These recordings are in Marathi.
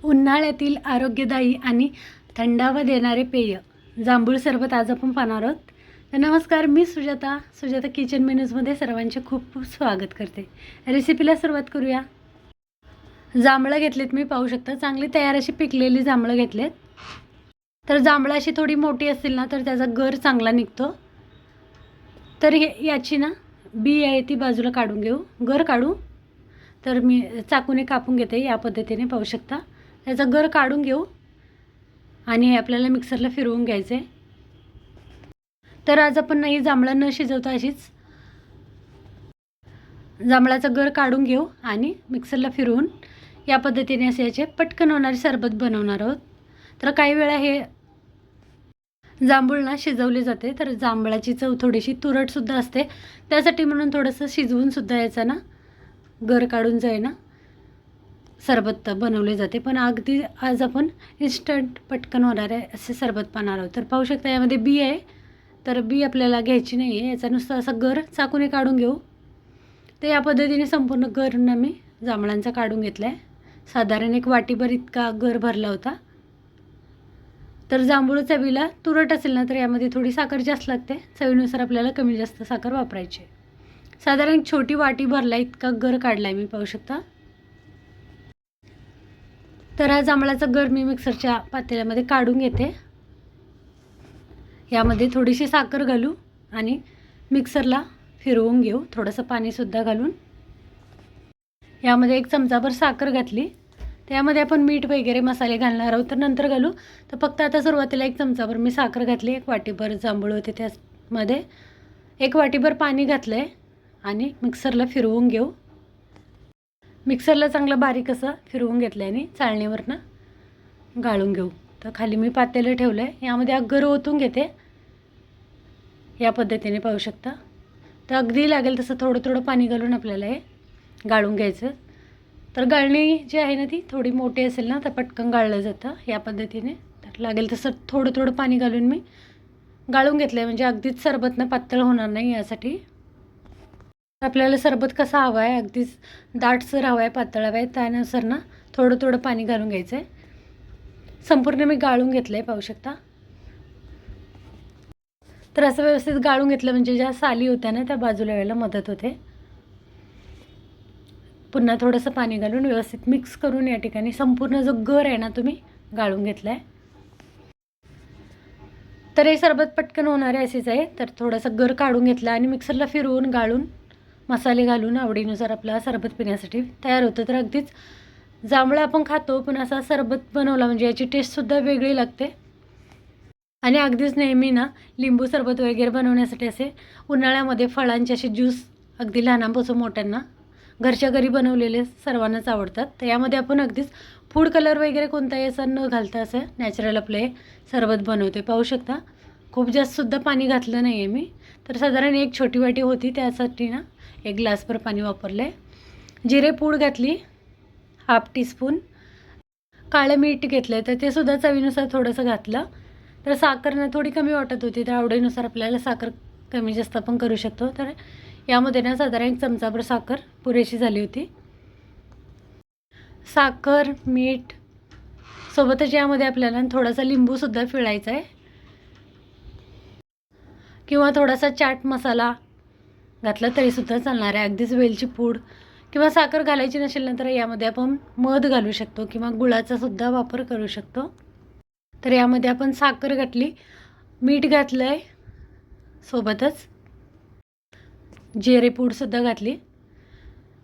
उन्हाळ्यातील आरोग्यदायी आणि थंडावा देणारे पेय जांभूळ सरबत आज आपण पाहणार आहोत. तर नमस्कार, मी सुजाता किचन मेन्यूजमध्ये सर्वांचे खूप खूप स्वागत करते. रेसिपीला सुरुवात करूया. जांभळं घेतलेत, मी पाहू शकता चांगली तयार अशी पिकलेली जांभळं घेतलेत. तर जांभळं अशी थोडी मोठी असतील ना तर त्याचा गर चांगला निघतो. तर याची ना बी आहे ती बाजूला काढून घेऊ, गर काढू. तर मी चाकूने कापून घेते, या पद्धतीने पाहू शकता. त्याचा गर काढून घेऊ आणि हे आपल्याला मिक्सरला फिरवून घ्यायचे. तर आज आपण नाही जांभळं न शिजवता अशीच जांभळाचा गर काढून घेऊ आणि मिक्सरला फिरवून या पद्धतीने असे याचे पटकन होणारे सरबत बनवणार आहोत. तर काही वेळा हे जांभूळ ना शिजवले जाते तर जांभळाची चव थोडीशी तुरटसुद्धा असते, त्यासाठी म्हणून थोडंसं शिजवून सुद्धा याचा ना गर काढून जाईना सरबत बनवले जाते. पण अगदी आज आपण इन्स्टंट पटकन होणारे असे सरबत पाहणार आहोत. तर पाहू शकता यामध्ये बी आहे, तर बी आपल्याला घ्यायची नाही आहे, याचा नुसता असा गर चाकूने काढून घेऊ. तर या पद्धतीने संपूर्ण गरनं मी जांभळांचा काढून घेतला आहे. साधारण एक वाटीभर इतका गर भरला होता. तर जांभूळ चवीला तुरट असेल ना तर यामध्ये थोडी साखर जास्त लागते, चवीनुसार आपल्याला कमी जास्त साखर वापरायची. साधारण एक छोटी वाटी भरला इतका गर काढला आहे, मी पाहू शकता. तर हा जांभळाचा गर मी मिक्सरच्या पातेल्यामध्ये काढून घेते. यामध्ये थोडीशी साखर घालू आणि मिक्सरला फिरवून घेऊ, थोडंसं पाणीसुद्धा घालून. यामध्ये एक चमचाभर साखर घातली. त्यामध्ये आपण मीठ वगैरे मसाले घालणार आहोत तर नंतर घालू. तर फक्त आता सुरुवातीला एक चमचाभर मी साखर घातली. एक वाटीभर जांभूळ होते त्यामध्ये एक वाटीभर पाणी घातलं आहे आणि मिक्सरला फिरवून घेऊ. मिक्सरला चांगलं बारीक असं फिरवून घेतलं आहे आणि चाळणीवरनं गाळून घेऊ. तर खाली मी पातेलं ठेवलं आहे, यामध्ये गर ओतून घेते. या पद्धतीने पाहू शकता. तर अगदी लागेल तसं थोडं थोडं पाणी घालून आपल्याला हे गाळून घ्यायचं. तर गाळणी जी आहे ना ती थोडी मोठी असेल ना तर पटकन गाळलं जातं या पद्धतीने. तर लागेल तसं थोडं थोडं पाणी घालून मी गाळून घेतलं आहे, म्हणजे अगदीच सरबतनं पातळ होणार नाही. यासाठी आपल्याला सरबत कसा हवा आहे, अगदीच दाटसर हवा आहे, पातळ हवा आहे, त्यानुसार ना थोडं थोडं पाणी घालून घ्यायचं आहे. संपूर्ण मी गाळून घेतलं आहे, पाहू शकता. तर असं व्यवस्थित गाळून घेतलं म्हणजे ज्या साली होत्या ना त्या बाजूला यायला मदत होते. पुन्हा थोडंसं पाणी घालून व्यवस्थित मिक्स करून या ठिकाणी संपूर्ण जो गर आहे ना तुम्ही गाळून घेतला आहे. तर हे सरबत पटकन होणारे असेच आहे. तर थोडंसं गर काढून घेतला आणि मिक्सरला फिरवून गाळून मसाले घालून आवडीनुसार आपला सरबत पिण्यासाठी तयार होतं. तर अगदीच जांभळं आपण खातो, पण असा सरबत बनवला म्हणजे याची टेस्टसुद्धा वेगळी लागते. आणि अगदीच नेहमी ना लिंबू सरबत वगैरे बनवण्यासाठी असे उन्हाळ्यामध्ये फळांचे असे ज्यूस अगदी लहानांपासून मोठ्यांना घरच्या घरी बनवलेले सर्वांनाच आवडतात. तर यामध्ये आपण अगदीच फूड कलर वगैरे कोणताही असं न घालता असं नॅचरल आपले सरबत बनवते, पाहू शकता. खूप जास्तसुद्धा पाणी घातलं नाही आहे मी. तर साधारण एक छोटी वाटी होती, त्यासाठी ना एक ग्लासभर पाणी वापरलं आहे. जिरे पूड घातली, हाफ टीस्पून काळं मीठ घेतलं आहे, तर ते सुद्धा चवीनुसार थोडंसं घातलं. तर साखर ना थोडी कमी वाटत होती, तर आवडीनुसार आपल्याला साखर कमी जास्त आपण करू शकतो. तर यामध्ये ना साधारण एक चमचाभर साखर पुरेशी झाली होती. साखर, मीठ सोबतच यामध्ये आपल्याला थोडासा लिंबूसुद्धा पिळायचा आहे किंवा थोडासा चाट मसाला घातला तरीसुद्धा चालणार आहे. अगदीच वेलची पूड किंवा साखर घालायची नसेल ना तर यामध्ये आपण मध घालू शकतो किंवा गुळाचासुद्धा वापर करू शकतो. तर यामध्ये आपण साखर घातली, मीठ घातलं आहे, सोबतच जिरे पूडसुद्धा घातली.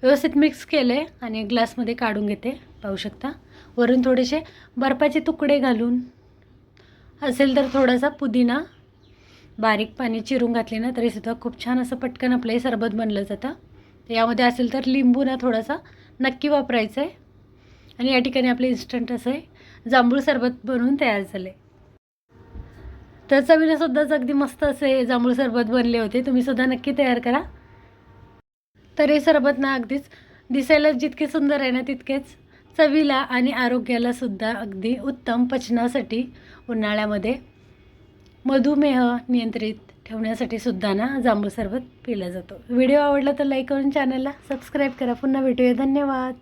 व्यवस्थित मिक्स केलं आहे आणि ग्लासमध्ये काढून घेते, पाहू शकता. वरून थोडेसे बर्फाचे तुकडे घालून असेल तर थोडासा पुदिना बारीक पाणी चिरून घातले ना तरीसुद्धा खूप छान असं पटकन आपलं हे सरबत बनलं जातं. यामध्ये असेल तर लिंबू ना थोडासा नक्की वापरायचं आहे. आणि या ठिकाणी आपले इन्स्टंट असं आहे जांभूळ सरबत बनवून तयार झाले. तर चवीलासुद्धाच अगदी मस्त असे जांभूळ सरबत बनले होते, तुम्हीसुद्धा नक्की तयार करा. तर हे सरबत ना अगदीच दिसायला जितके सुंदर आहे ना तितकेच चवीला आणि आरोग्याला सुद्धा अगदी उत्तम, पचनासाठी उन्हाळ्यामध्ये मधुमेह नियंत्रित ठेवण्यासाठी सुद्धा ना जांभूळ सरबत पिला जातो. व्हिडिओ आवडला तर लाईक करून चॅनलला सबस्क्राईब करा. पुन्हा भेटूया. धन्यवाद.